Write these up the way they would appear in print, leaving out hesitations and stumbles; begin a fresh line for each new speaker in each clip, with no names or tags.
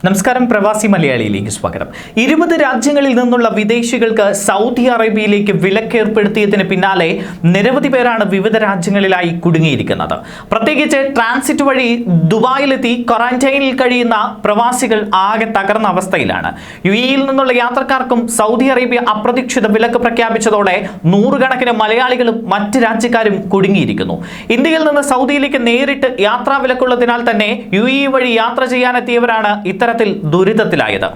നമസ്കാരം, പ്രവാസി മലയാളിയിലേക്ക് സ്വാഗതം. 20 രാജ്യങ്ങളിൽ നിന്നുള്ള വിദേശികൾക്ക് സൗദി അറേബ്യയിലേക്ക് വിലക്കേർപ്പെടുത്തിയതിന് പിന്നാലെ നിരവധി പേരാണ് വിവിധ രാജ്യങ്ങളിലായി കുടുങ്ങിയിരിക്കുന്നത്. പ്രത്യേകിച്ച് ട്രാൻസിറ്റ് വഴി ദുബായിലെത്തി ക്വാറന്റൈനിൽ കഴിയുന്ന പ്രവാസികൾ ആകെ തകർന്ന അവസ്ഥയിലാണ്. യുഎഇയിൽ നിന്നുള്ള യാത്രക്കാർക്കും സൗദി അറേബ്യ അപ്രതീക്ഷിത വിലക്ക് പ്രഖ്യാപിച്ചതോടെ നൂറുകണക്കിന് മലയാളികളും മറ്റ് രാജ്യക്കാരും കുടുങ്ങിയിരിക്കുന്നു. ഇന്ത്യയിൽ നിന്ന് സൗദിയിലേക്ക് നേരിട്ട് യാത്രാ വിലക്കുള്ളതിനാൽ തന്നെ യുഎഇ വഴി യാത്ര ചെയ്യാനെത്തിയവരാണ് ഇത്തരത്തിൽ ദുരിതത്തിലായത്.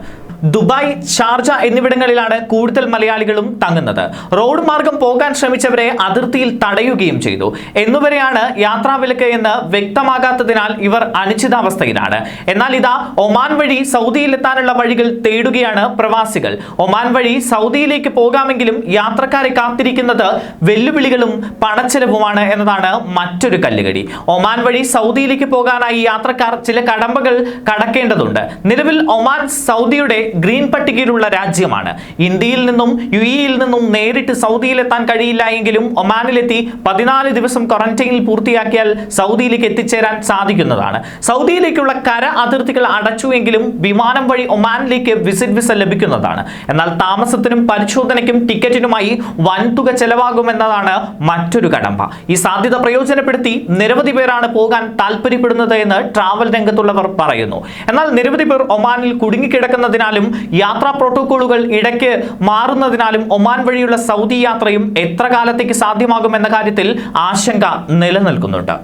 ദുബായ്, ഷാർജ എന്നിവിടങ്ങളിലാണ് കൂടുതൽ മലയാളികളും തങ്ങുന്നത്. റോഡ് മാർഗം പോകാൻ ശ്രമിച്ചവരെ അതിർത്തിയിൽ തടയുകയും ചെയ്തു. എന്നുവരെയാണ് യാത്രാവിലക്ക് എന്ന് വ്യക്തമാകാത്തതിനാൽ ഇവർ അനിശ്ചിതാവസ്ഥയിലാണ്. എന്നാൽ ഇതാ ഒമാൻ വഴി സൗദിയിലെത്താനുള്ള വഴികൾ തേടുകയാണ് പ്രവാസികൾ. ഒമാൻ വഴി സൗദിയിലേക്ക് പോകാമെങ്കിലും യാത്രക്കാരെ കാത്തിരിക്കുന്നത് വെല്ലുവിളികളും പണച്ചെലവുമാണ് എന്നതാണ് മറ്റൊരു കല്ലുകടി. ഒമാൻ വഴി സൗദിയിലേക്ക് പോകാനായി യാത്രക്കാർ ചില കടമ്പകൾ കടക്കേണ്ടതുണ്ട്. നിലവിൽ ഒമാൻ സൗദിയുടെ ഗ്രീൻ പട്ടികയിലുള്ള രാജ്യമാണ്. ഇന്ത്യയിൽ നിന്നും യുഎഇയിൽ നിന്നും നേരിട്ട് സൗദിയിലെത്താൻ കഴിയില്ല എങ്കിലും ഒമാനിലെത്തി 14 ദിവസം ക്വാറന്റൈനിൽ പൂർത്തിയാക്കിയാൽ സൗദിയിലേക്ക് എത്തിച്ചേരാൻ സാധിക്കുന്നതാണ്. സൗദിയിലേക്കുള്ള കര അതിർത്തികൾ അടച്ചുവെങ്കിലും വിമാനം വഴി ഒമാനിലേക്ക് വിസിറ്റ് വിസ ലഭിക്കുന്നതാണ്. എന്നാൽ താമസത്തിനും പരിശോധനയ്ക്കും ടിക്കറ്റിനുമായി വൻതുക ചെലവാകുമെന്നതാണ് മറ്റൊരു കടമ്പ. ഈ സാധ്യത പ്രയോജനപ്പെടുത്തി നിരവധി പേരാണ് പോകാൻ താല്പര്യപ്പെടുന്നത് എന്ന് ട്രാവൽ രംഗത്തുള്ളവർ പറയുന്നു. എന്നാൽ നിരവധി പേർ ഒമാനിൽ കുടുങ്ങിക്കിടക്കുന്നതിനാലും യാത്രാ പ്രോട്ടോക്കോളുകൾ ഇടയ്ക്ക് മാറുന്നതിനാലും ഒമാൻ വഴിയുള്ള സൗദി യാത്രയും എത്ര കാലത്തേക്ക് സാധ്യമാകുമെന്ന കാര്യത്തിൽ ആശങ്ക നിലനിൽക്കുന്നുണ്ട്.